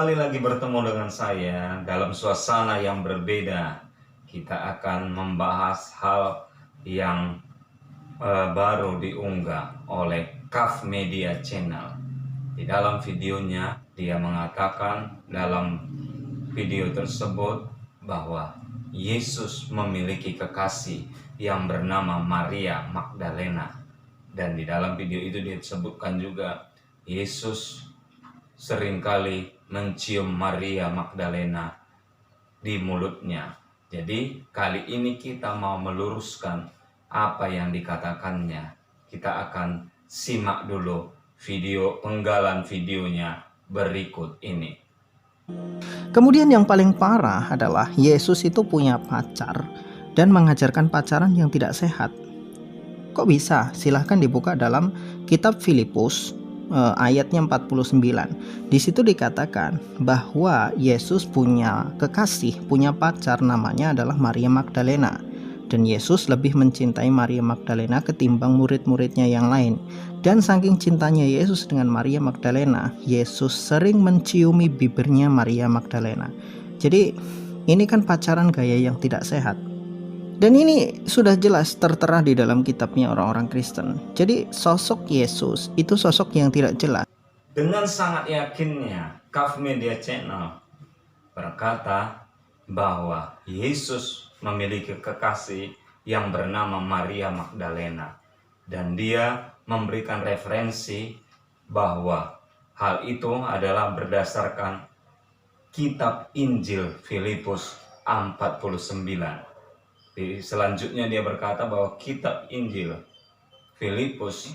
Kembali lagi bertemu dengan saya dalam suasana yang berbeda. Kita akan membahas hal yang baru diunggah oleh Kaf Media Channel. Di dalam videonya, dia mengatakan dalam video tersebut bahwa Yesus memiliki kekasih yang bernama Maria Magdalena. Dan di dalam video itu disebutkan juga Yesus seringkali mencium Maria Magdalena di mulutnya. Jadi kali ini kita mau meluruskan apa yang dikatakannya. Kita akan simak dulu penggalan videonya berikut ini. Kemudian yang paling parah adalah Yesus itu punya pacar dan mengajarkan pacaran yang tidak sehat. Kok bisa? Silahkan dibuka dalam kitab Filipus ayatnya 49. Di situ dikatakan bahwa Yesus punya kekasih, punya pacar, namanya adalah Maria Magdalena. Dan Yesus lebih mencintai Maria Magdalena ketimbang murid-muridnya yang lain. Dan saking cintanya Yesus dengan Maria Magdalena, Yesus sering menciumi bibirnya Maria Magdalena. Jadi ini kan pacaran gaya yang tidak sehat. Dan ini sudah jelas tertera di dalam kitabnya orang-orang Kristen. Jadi sosok Yesus itu sosok yang tidak jelas. Dengan sangat yakinnya, Kaf Media Channel berkata bahwa Yesus memiliki kekasih yang bernama Maria Magdalena. Dan dia memberikan referensi bahwa hal itu adalah berdasarkan kitab Injil Filipus 49. Selanjutnya dia berkata bahwa kitab Injil Filipus,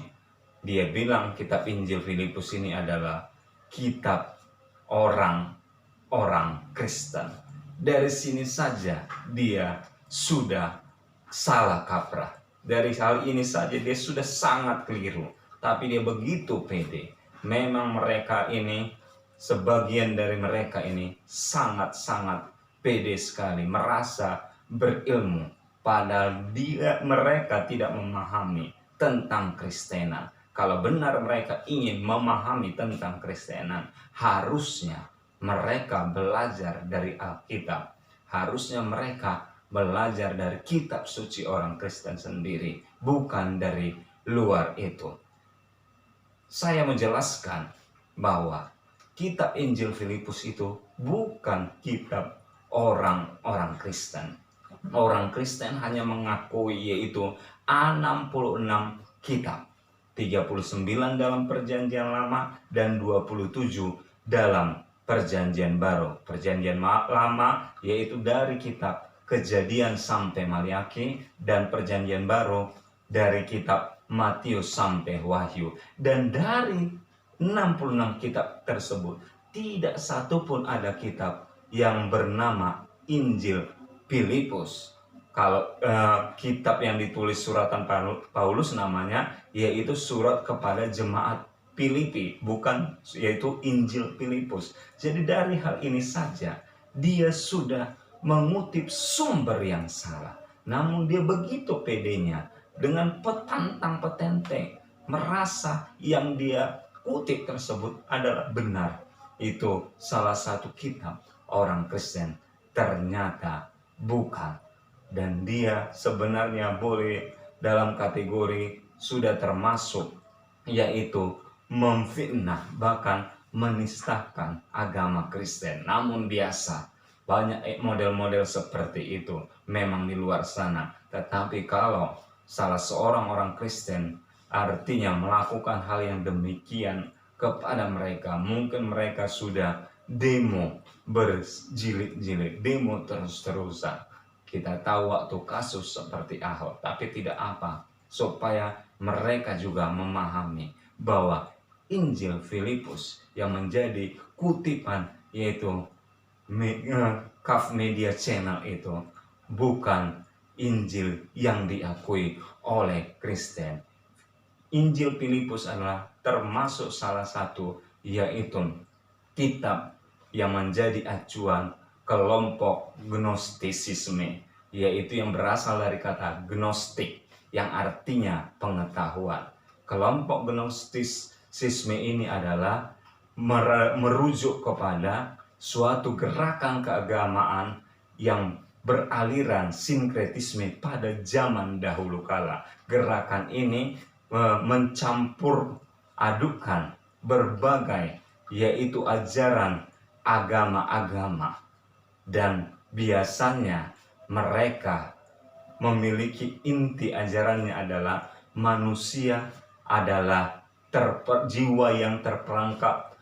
dia bilang kitab Injil Filipus ini adalah kitab orang-orang Kristen. Dari sini saja dia sudah salah kaprah. Dari hal ini saja dia sudah sangat keliru. Tapi dia begitu pede. Memang mereka ini, sebagian dari mereka ini sangat-sangat pede sekali, merasa berilmu, padahal mereka tidak memahami tentang Kristenan. Kalau benar mereka ingin memahami tentang Kristenan, harusnya mereka belajar dari Alkitab. Harusnya mereka belajar dari kitab suci orang Kristen sendiri, bukan dari luar itu. Saya menjelaskan bahwa kitab Injil Filipus itu bukan kitab orang-orang Kristen. Orang Kristen hanya mengakui yaitu 66 kitab, 39 dalam perjanjian lama dan 27 dalam perjanjian baru. Perjanjian lama yaitu dari kitab Kejadian sampai Maliaki, dan perjanjian baru dari kitab Matius sampai Wahyu. Dan dari 66 kitab tersebut tidak satu pun ada kitab yang bernama Injil Filipus. Kalau kitab yang ditulis suratan Paulus namanya yaitu surat kepada jemaat Filipi, bukan yaitu Injil Filipus. Jadi dari hal ini saja dia sudah mengutip sumber yang salah. Namun dia begitu pedenya dengan petantang petente, merasa yang dia kutip tersebut adalah benar. Itu salah satu kitab orang Kristen, ternyata bukan. Dan dia sebenarnya boleh dalam kategori sudah termasuk yaitu memfitnah, bahkan menistakan agama Kristen. Namun biasa, banyak model-model seperti itu memang di luar sana. Tetapi kalau salah seorang orang Kristen artinya melakukan hal yang demikian kepada mereka, mungkin mereka sudah demo berjilid-jilid, demo terus-terusan. Kita tahu waktu kasus seperti Ahok, tapi tidak apa, supaya mereka juga memahami bahwa Injil Filipus yang menjadi kutipan yaitu Kaf Media Channel itu bukan Injil yang diakui oleh Kristen. Injil Filipus adalah termasuk salah satu yaitu kitab yang menjadi acuan kelompok Gnostisisme, yaitu yang berasal dari kata Gnostik yang artinya pengetahuan. Kelompok Gnostisisme ini adalah merujuk kepada suatu gerakan keagamaan yang beraliran sinkretisme pada zaman dahulu kala. Gerakan ini mencampur adukan berbagai, yaitu ajaran agama-agama, dan biasanya mereka memiliki inti ajarannya adalah manusia adalah jiwa yang terperangkap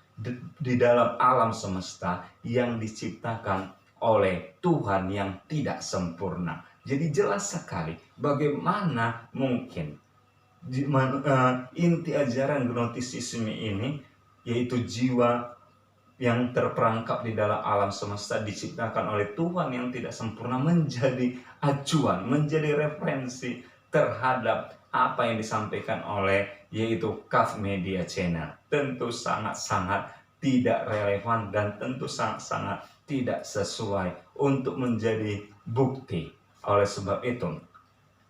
di dalam alam semesta yang diciptakan oleh Tuhan yang tidak sempurna. Jadi jelas sekali bagaimana mungkin inti ajaran gnostisisme ini, yaitu jiwa yang terperangkap di dalam alam semesta diciptakan oleh Tuhan yang tidak sempurna, menjadi acuan, menjadi referensi terhadap apa yang disampaikan oleh yaitu Kaf Media Channel. Tentu sangat-sangat tidak relevan dan tentu sangat-sangat tidak sesuai untuk menjadi bukti. Oleh sebab itu,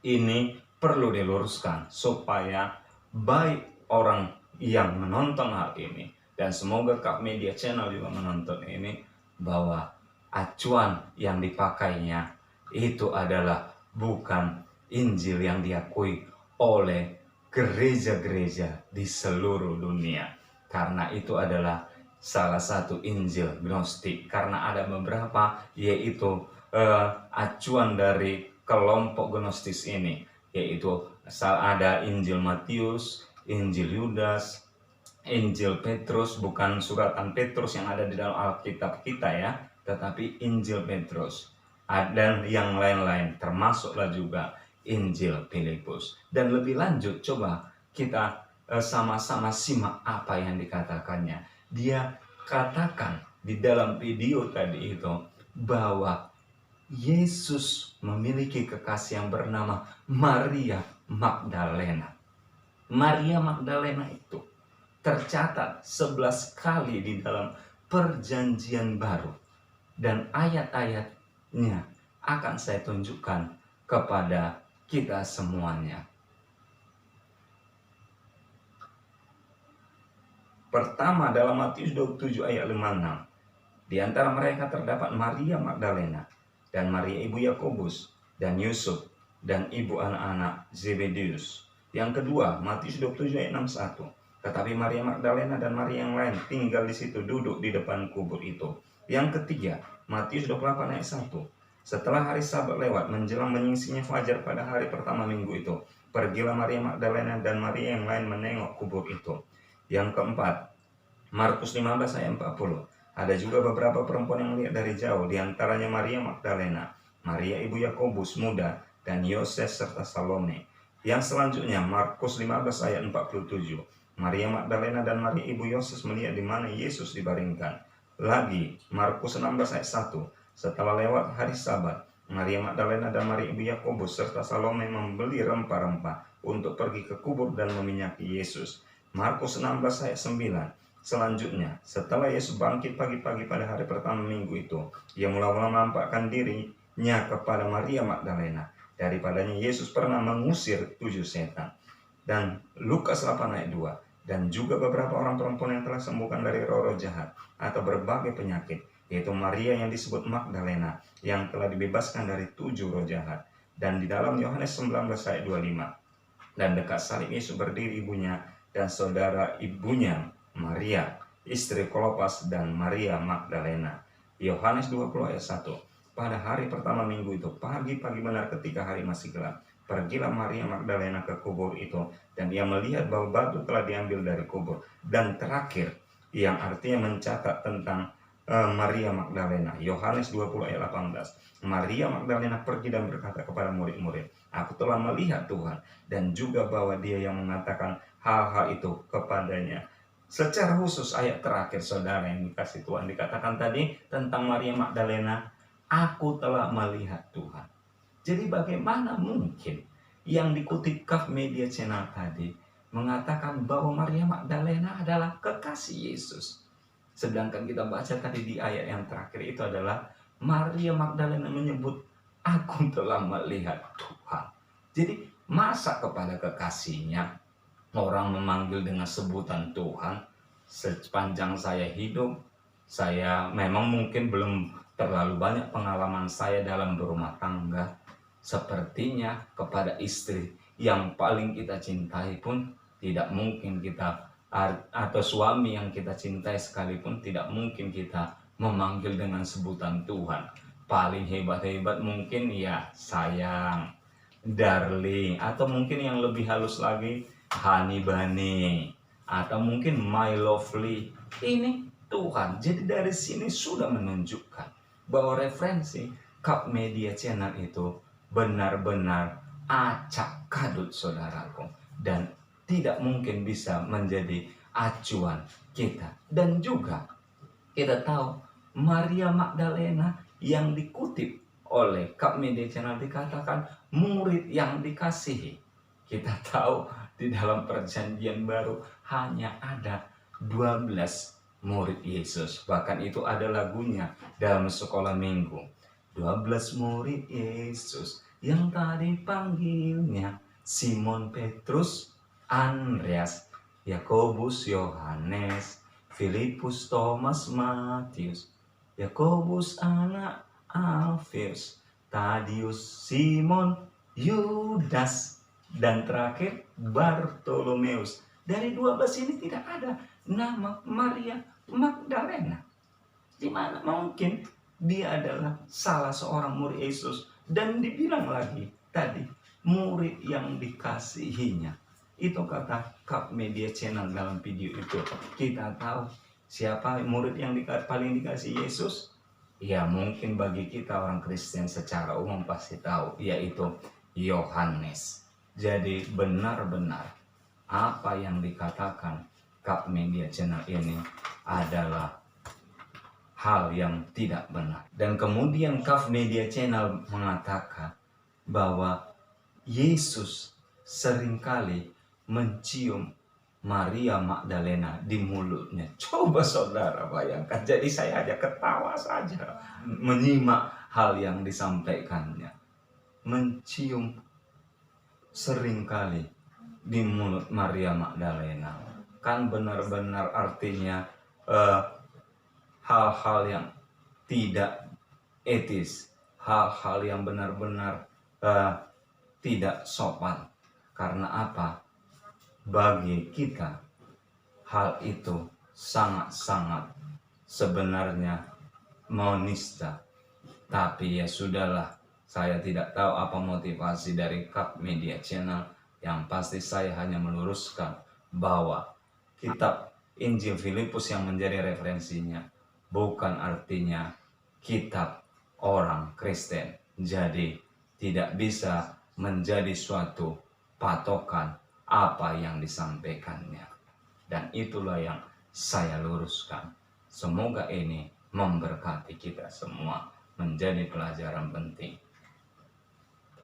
ini perlu diluruskan supaya baik orang yang menonton hal ini, dan semoga Kaf Media Channel juga menonton ini, bahwa acuan yang dipakainya itu adalah bukan Injil yang diakui oleh gereja-gereja di seluruh dunia. Karena itu adalah salah satu Injil Gnostik. Karena ada beberapa, yaitu acuan dari kelompok Gnostis ini, yaitu ada Injil Matius, Injil Yudas, Injil Petrus, bukan suratan Petrus yang ada di dalam Alkitab kita ya, tetapi Injil Petrus, dan yang lain-lain, termasuklah juga Injil Filipus. Dan lebih lanjut, coba kita sama-sama simak apa yang dikatakannya. Dia katakan di dalam video tadi itu bahwa Yesus memiliki kekasih yang bernama Maria Magdalena. Maria Magdalena itu tercatat 11 kali di dalam Perjanjian Baru, dan ayat-ayatnya akan saya tunjukkan kepada kita semuanya. Pertama, dalam Matius 27 ayat 56, di antara mereka terdapat Maria Magdalena dan Maria ibu Yakobus dan Yusuf dan ibu anak-anak Zebedeus. Yang kedua, Matius 27 ayat 61, tetapi Maria Magdalena dan Maria yang lain tinggal di situ, duduk di depan kubur itu. Yang ketiga, Matius 28 ayat 1, setelah hari Sabat lewat, menjelang menyingsinya fajar pada hari pertama minggu itu, pergilah Maria Magdalena dan Maria yang lain menengok kubur itu. Yang keempat, Markus 15 ayat 40, ada juga beberapa perempuan yang melihat dari jauh, di antaranya Maria Magdalena, Maria ibu Yakobus muda, dan Yoses serta Salome. Yang selanjutnya, Markus 15 ayat 47, Maria Magdalena dan Maria ibu Yoses melihat di mana Yesus dibaringkan. Lagi, Markus 16 ayat 1, setelah lewat hari Sabat, Maria Magdalena dan Maria ibu Yakobus serta Salome membeli rempah-rempah untuk pergi ke kubur dan meminyaki Yesus. Markus 16 ayat 9. Selanjutnya, setelah Yesus bangkit pagi-pagi pada hari pertama minggu itu, ia mula-mula menampakkan dirinya kepada Maria Magdalena. Daripadanya Yesus pernah mengusir 7 setan. Dan Lukas 8 ayat 2, dan juga beberapa orang perempuan yang telah sembuhkan dari roh-roh jahat atau berbagai penyakit, yaitu Maria yang disebut Magdalena, yang telah dibebaskan dari 7 roh jahat. Dan di dalam Yohanes 19 ayat 25, dan dekat salib Yesus berdiri ibunya dan saudara ibunya Maria, istri Klopas, dan Maria Magdalena. Yohanes 20 ayat 1, pada hari pertama minggu itu, pagi-pagi benar ketika hari masih gelap, pergilah Maria Magdalena ke kubur itu, dan ia melihat bahwa batu telah diambil dari kubur. Dan terakhir, yang artinya mencatat tentang Maria Magdalena, Yohanes 20 ayat 18, Maria Magdalena pergi dan berkata kepada murid-murid, aku telah melihat Tuhan, dan juga bahwa dia yang mengatakan hal-hal itu kepadanya. Secara khusus ayat terakhir saudara yang dikasih Tuhan, dikatakan tadi tentang Maria Magdalena, aku telah melihat Tuhan. Jadi bagaimana mungkin yang dikutip Kaf Media Channel tadi mengatakan bahwa Maria Magdalena adalah kekasih Yesus, sedangkan kita baca tadi di ayat yang terakhir itu adalah Maria Magdalena menyebut aku telah melihat Tuhan. Jadi masa kepada kekasihnya orang memanggil dengan sebutan Tuhan? Sepanjang saya hidup, Saya memang mungkin belum terlalu banyak pengalaman saya dalam berumah tangga. Sepertinya kepada istri yang paling kita cintai pun tidak mungkin kita, atau suami yang kita cintai sekalipun tidak mungkin kita memanggil dengan sebutan Tuhan. Paling hebat-hebat mungkin ya sayang, darling, atau mungkin yang lebih halus lagi honey bunny, atau mungkin my lovely. Ini Tuhan. Jadi dari sini sudah menunjukkan bahwa referensi Cup Media Channel itu benar-benar acak kadut, saudaraku, dan tidak mungkin bisa menjadi acuan kita. Dan juga kita tahu Maria Magdalena yang dikutip oleh Cup Media Channel dikatakan murid yang dikasihi. Kita tahu di dalam perjanjian baru hanya ada 12 murid Yesus. Bahkan itu ada lagunya dalam sekolah minggu. 12 murid Yesus yang tadi panggilnya Simon Petrus, Andreas, Yakobus, Yohanes, Filipus, Thomas, Matius, Yakobus anak Alfeus, Tadius, Simon, Yudas, dan terakhir Bartolomeus. Dari 12 ini tidak ada nama Maria Magdalena. Di mana mungkin dia adalah salah seorang murid Yesus, dan dibilang lagi tadi murid yang dikasihinya. Itu kata Cup Media Channel dalam video itu. Kita tahu siapa murid yang paling dikasih Yesus? Ya mungkin bagi kita orang Kristen secara umum pasti tahu, yaitu Yohanes. Jadi benar-benar apa yang dikatakan Cup Media Channel ini adalah hal yang tidak benar. Dan kemudian Cup Media Channel mengatakan bahwa Yesus seringkali mencium Maria Magdalena di mulutnya. Coba saudara bayangkan, jadi saya aja ketawa saja menyimak hal yang disampaikannya. Mencium seringkali di mulut Maria Magdalena. Kan benar-benar artinya hal-hal yang tidak etis, hal-hal yang benar-benar tidak sopan. Karena apa? Bagi kita hal itu sangat-sangat sebenarnya menista. Tapi ya sudahlah, saya tidak tahu apa motivasi dari Cup Media Channel. Yang pasti saya hanya meluruskan bahwa kitab Injil Filipus yang menjadi referensinya bukan artinya kitab orang Kristen. Jadi tidak bisa menjadi suatu patokan apa yang disampaikannya. Dan itulah yang saya luruskan. Semoga ini memberkati kita semua, menjadi pelajaran penting